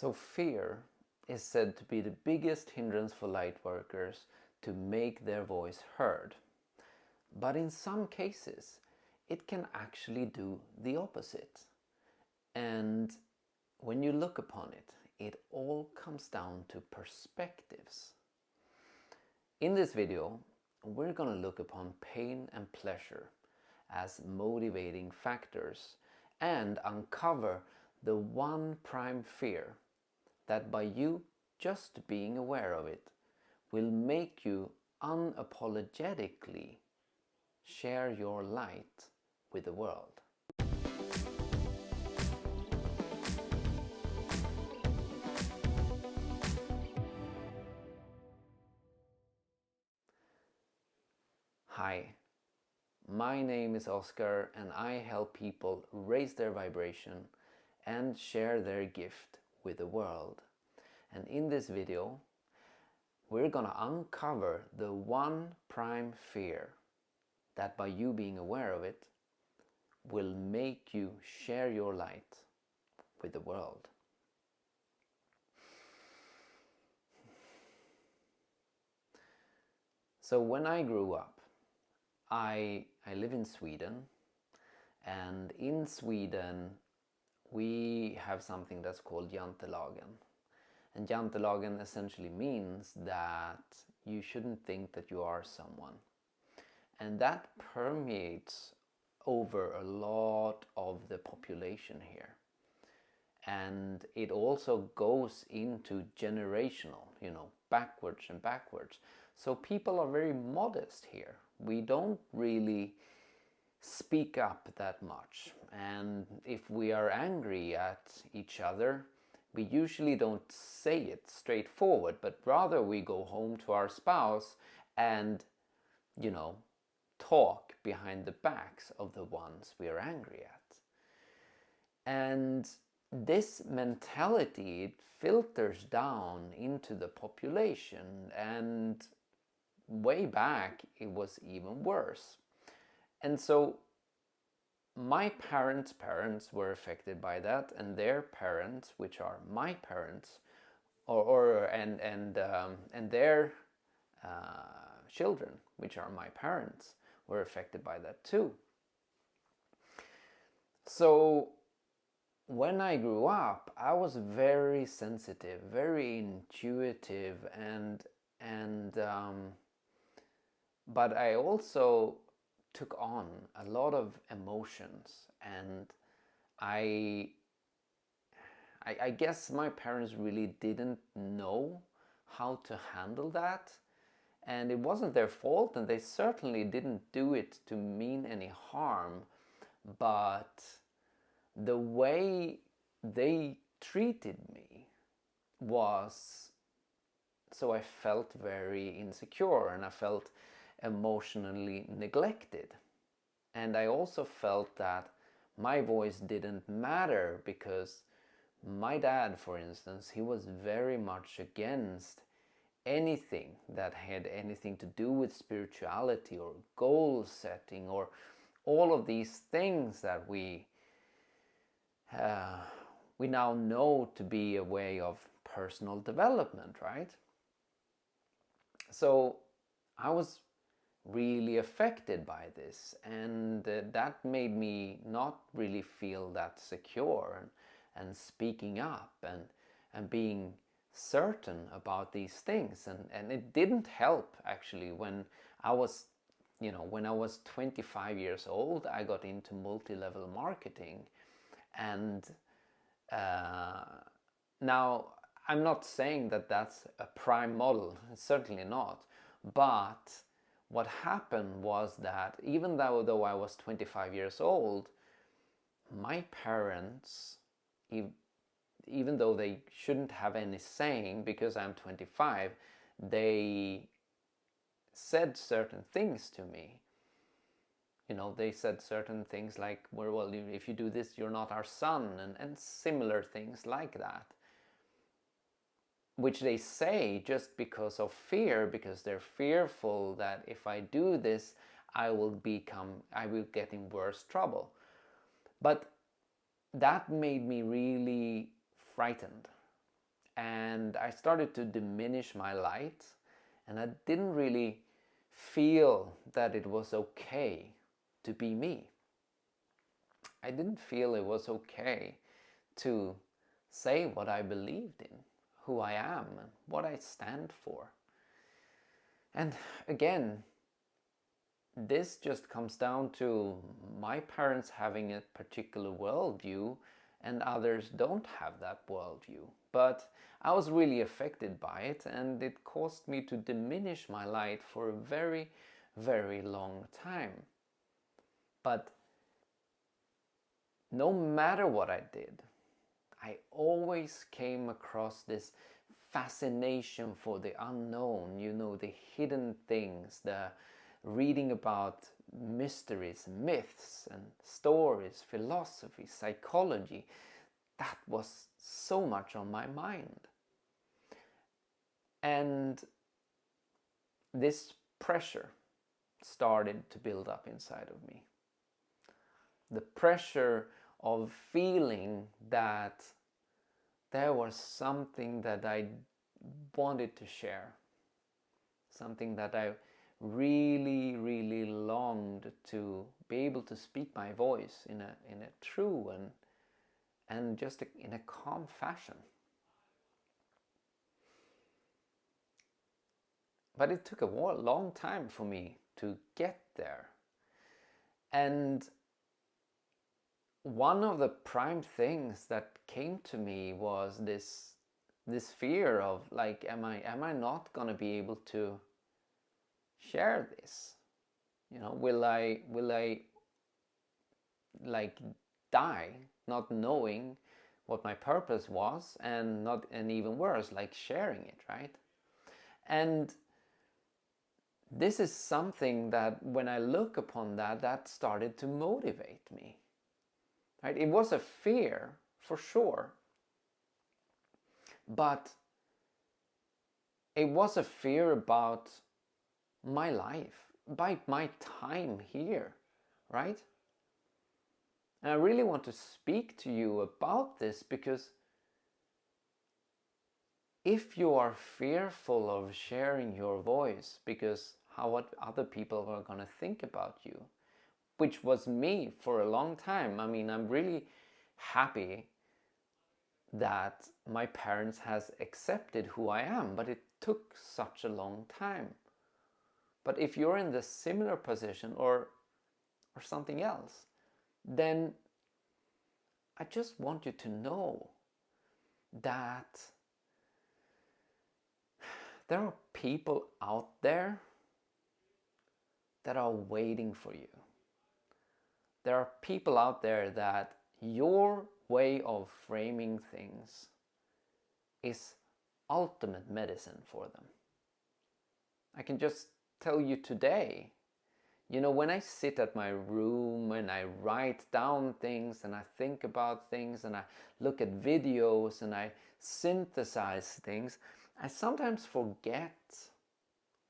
So fear is said to be the biggest hindrance for light workers to make their voice heard. But in some cases, it can actually do the opposite. And when you look upon it, it all comes down to perspectives. In this video, we're going to look upon pain and pleasure as motivating factors and uncover the one prime fear that by you just being aware of it will make you unapologetically share your light with the world. Hi, my name is Oscar and I help people raise their vibration and share their gift with the world. And in this video, we're gonna uncover the one prime fear that by you being aware of it will make you share your light with the world. So when I grew up, I live in Sweden, and in Sweden we have something that's called Yantelagen. And Yantelagen essentially means that you shouldn't think that you are someone. And that permeates over a lot of the population here. And it also goes into generational, backwards and backwards. So people are very modest here. We don't really speak up that much. And if we are angry at each other, we usually don't say it straightforward, but rather we go home to our spouse and, talk behind the backs of the ones we are angry at. And this mentality, it filters down into the population, and way back it was even worse. And so my parents' were affected by that, and their parents, which are my parents, and their children, which are my parents, were affected by that too. So when I grew up, I was very sensitive, very intuitive, but I also took on a lot of emotions, and I guess my parents really didn't know how to handle that, and it wasn't their fault, and they certainly didn't do it to mean any harm, but the way they treated me was, so I felt very insecure, and I felt emotionally neglected. And I also felt that my voice didn't matter, because my dad, for instance, he was very much against anything that had anything to do with spirituality or goal setting or all of these things that we now know to be a way of personal development, right? So I was really affected by this, and that made me not really feel that secure and speaking up and being certain about these things, and it didn't help actually when I was 25 years old. I got into multi-level marketing, and now I'm not saying that that's a prime model, certainly not, but what happened was that even though I was 25 years old, my parents, even though they shouldn't have any saying because I'm 25, they said certain things to me. They said certain things like, well, if you do this, you're not our son, and similar things like that, which they say just because of fear, because they're fearful that if I do this, I will get in worse trouble. But that made me really frightened, and I started to diminish my light, and I didn't really feel that it was okay to be me. I didn't feel it was okay to say what I believed in, who I am, and what I stand for. And again, this just comes down to my parents having a particular worldview and others don't have that worldview. But I was really affected by it, and it caused me to diminish my light for a very, very long time. But no matter what I did, I always came across this fascination for the unknown, the hidden things, the reading about mysteries, myths and stories, philosophy, psychology. That was so much on my mind. And this pressure started to build up inside of me. The pressure of feeling that there was something that I wanted to share, something that I really, really longed to be able to speak my voice in a true and just in a calm fashion. But it took a long time for me to get there. And one of the prime things that came to me was this fear of like, am I not going to be able to share this? Will I like die not knowing what my purpose was, and even worse, like sharing it, right? And this is something that when I look upon that started to motivate me, right? It was a fear for sure, but it was a fear about my life, by my time here, right? And I really want to speak to you about this, because if you are fearful of sharing your voice because what other people are going to think about you, which was me for a long time. I mean, I'm really happy that my parents has accepted who I am, but it took such a long time. But if you're in the similar position or something else, then I just want you to know that there are people out there that are waiting for you. There are people out there that your way of framing things is ultimate medicine for them. I can just tell you today, when I sit at my room and I write down things and I think about things and I look at videos and I synthesize things, I sometimes forget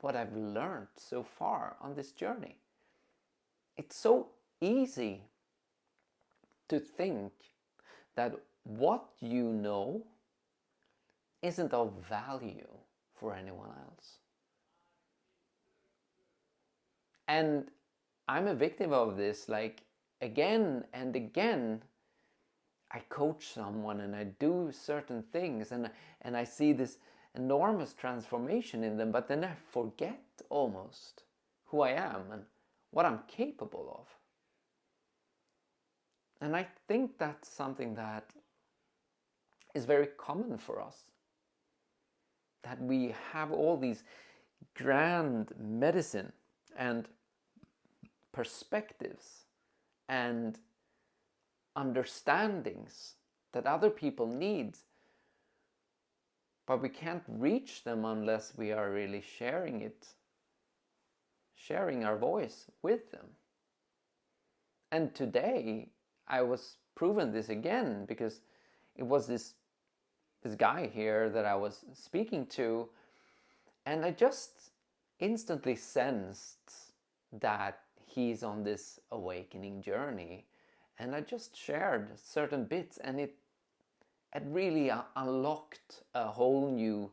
what I've learned so far on this journey. It's so easy to think that what you know isn't of value for anyone else. And I'm a victim of this. Like, again and again, I coach someone and I do certain things and I see this enormous transformation in them, but then I forget almost who I am and what I'm capable of. And I think that's something that is very common for us. That we have all these grand medicine and perspectives and understandings that other people need, but we can't reach them unless we are really sharing our voice with them. And today I was proven this again, because it was this guy here that I was speaking to, and I just instantly sensed that he's on this awakening journey, and I just shared certain bits, and it really unlocked a whole new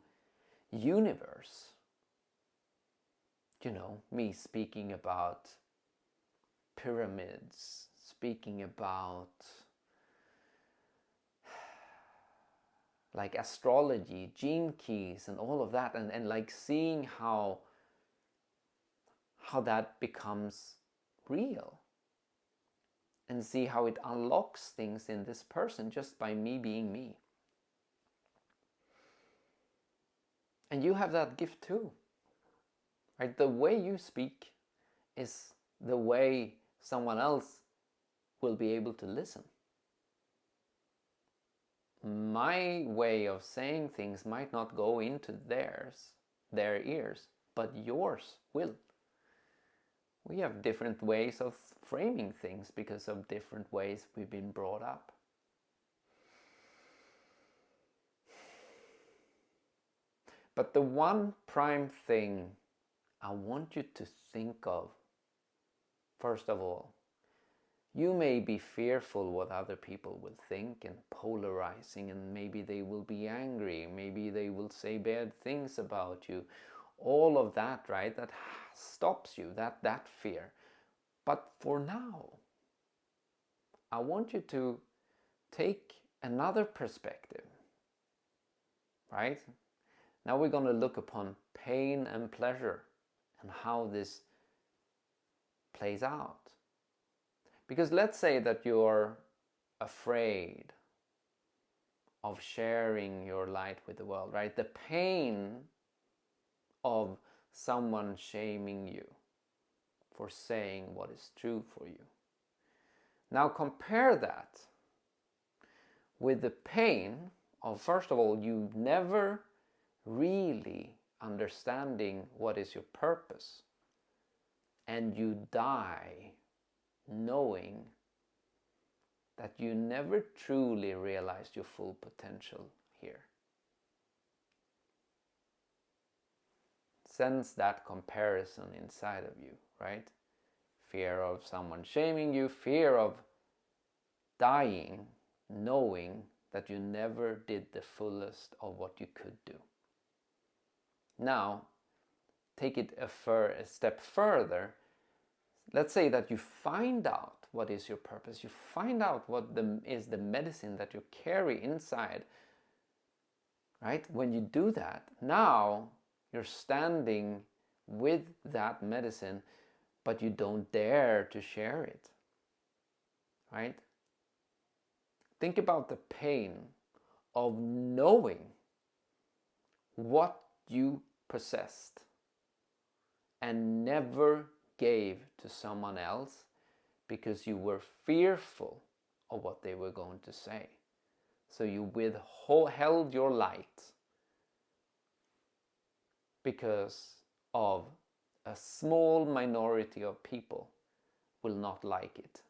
universe. You know, me speaking about pyramids, speaking about like astrology, gene keys and all of that, and like seeing how that becomes real, and see how it unlocks things in this person just by me being me. And you have that gift too, right? The way you speak is the way someone else will be able to listen. My way of saying things might not go into their ears, but yours will. We have different ways of framing things because of different ways we've been brought up. But the one prime thing I want you to think of, first of all, you may be fearful what other people will think and polarizing, and maybe they will be angry, maybe they will say bad things about you. All of that, right? That stops you, that fear. But for now, I want you to take another perspective, right? Now we're going to look upon pain and pleasure and how this plays out. Because let's say that you're afraid of sharing your light with the world, right? The pain of someone shaming you for saying what is true for you. Now compare that with the pain of, first of all, you never really understanding what is your purpose, and you die knowing that you never truly realized your full potential here. Sense that comparison inside of you, right? Fear of someone shaming you, fear of dying knowing that you never did the fullest of what you could do. Now, take it a step further. Let's say that you find out what is your purpose. You find out what is the medicine that you carry inside. Right? When you do that, now you're standing with that medicine, but you don't dare to share it. Right? Think about the pain of knowing what you possessed and never gave to someone else because you were fearful of what they were going to say. So you withheld your light because of a small minority of people will not like it.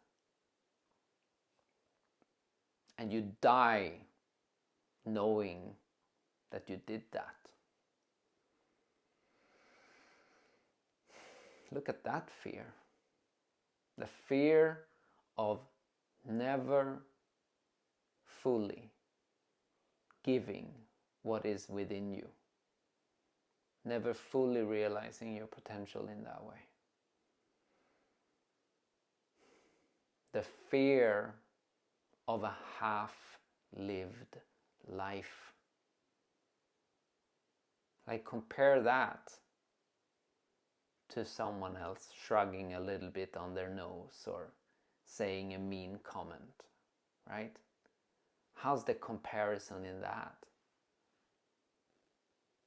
And you die knowing that you did that. Look at that fear. The fear of never fully giving what is within you. Never fully realizing your potential in that way. The fear of a half-lived life. Like, compare that to someone else shrugging a little bit on their nose or saying a mean comment, right? How's the comparison in that?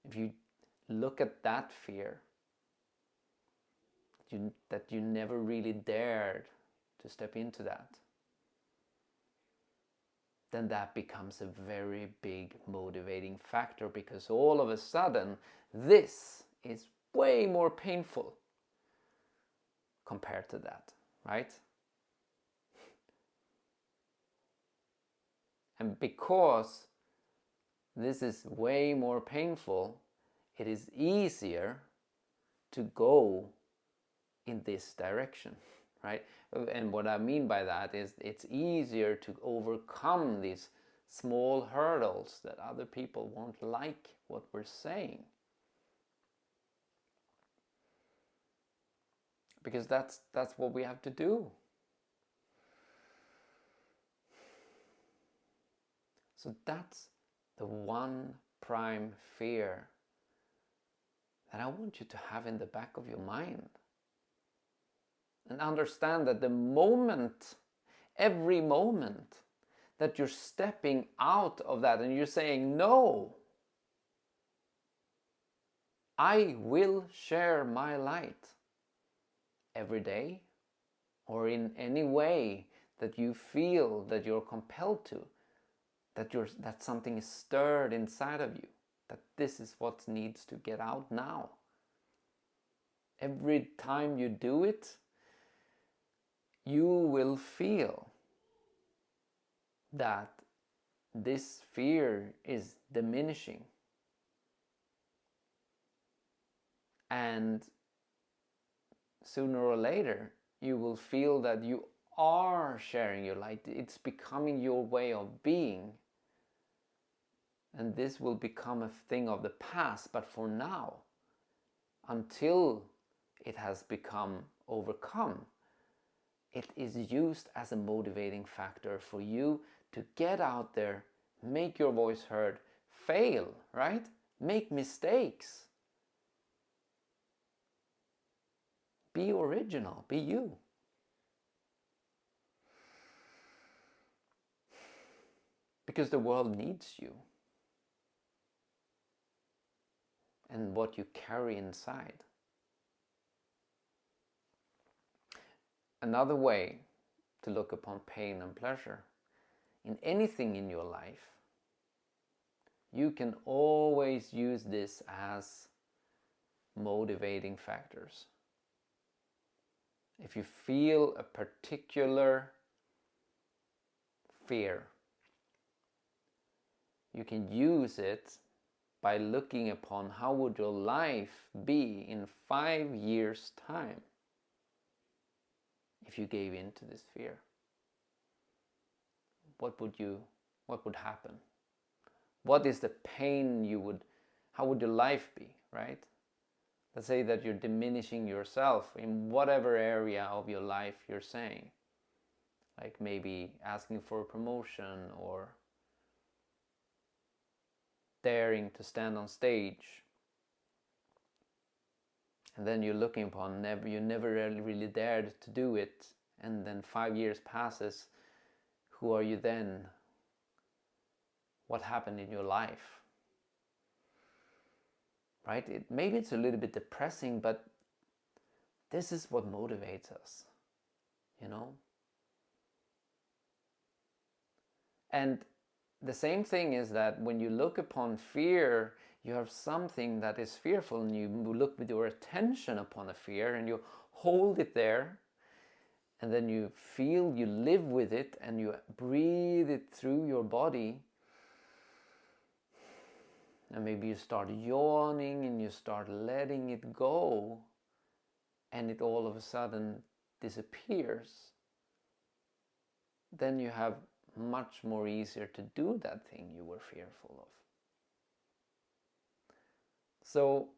If you look at that fear, that you never really dared to step into that, then that becomes a very big motivating factor, because all of a sudden this is way more painful compared to that, right? And because this is way more painful, it is easier to go in this direction, right? And what I mean by that is it's easier to overcome these small hurdles that other people won't like what we're saying. Because that's what we have to do. So that's the one prime fear that I want you to have in the back of your mind. And understand that the moment, every moment that you're stepping out of that and you're saying, no, I will share my light every day, or in any way that you feel that you're compelled to, that something is stirred inside of you, that this is what needs to get out now. Every time you do it, you will feel that this fear is diminishing. And sooner or later, you will feel that you are sharing your light. It's becoming your way of being. And this will become a thing of the past. But for now, until it has become overcome, it is used as a motivating factor for you to get out there, make your voice heard, fail, right? Make mistakes. Be original, be you. Because the world needs you. And what you carry inside. Another way to look upon pain and pleasure in anything in your life, you can always use this as motivating factors. If you feel a particular fear, you can use it by looking upon how would your life be in 5 years' time if you gave in to this fear. What would happen? What is the pain how would your life be, right? Let's say that you're diminishing yourself in whatever area of your life you're saying. Like maybe asking for a promotion or daring to stand on stage. And then you're looking upon you never really dared to do it. And then 5 years passes. Who are you then? What happened in your life? Right? Maybe it's a little bit depressing, but this is what motivates us, you know? And the same thing is that when you look upon fear, you have something that is fearful and you look with your attention upon a fear and you hold it there, and then you feel, you live with it, and you breathe it through your body. And maybe you start yawning and you start letting it go, and it all of a sudden disappears. Then you have much more easier to do that thing you were fearful of. So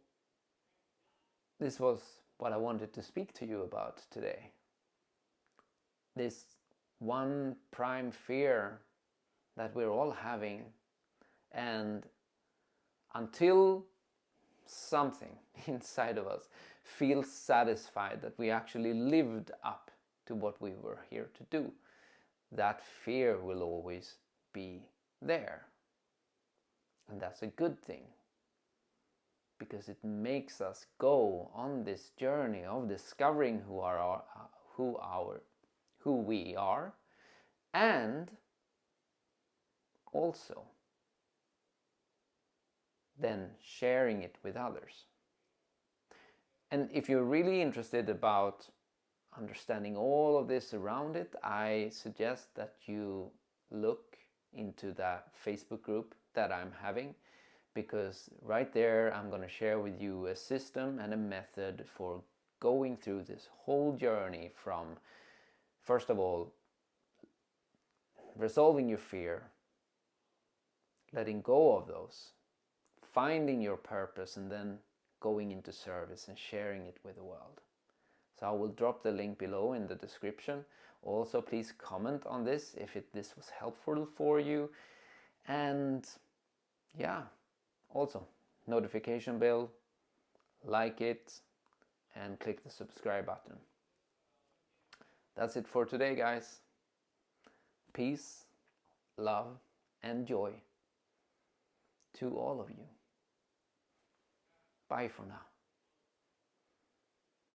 this was what I wanted to speak to you about today. This one prime fear that we're all having, and until something inside of us feels satisfied that we actually lived up to what we were here to do, that fear will always be there. And that's a good thing, because it makes us go on this journey of discovering who we are, and also then sharing it with others. And if you're really interested about understanding all of this around it, I suggest that you look into that Facebook group that I'm having, because right there I'm going to share with you a system and a method for going through this whole journey from, first of all, resolving your fear, letting go of those, finding your purpose, and then going into service and sharing it with the world. So I will drop the link below in the description. Also, please comment on this if this was helpful for you. And yeah, also notification bell, like it, and click the subscribe button. That's it for today, guys. Peace, love, and joy to all of you. Bye for now.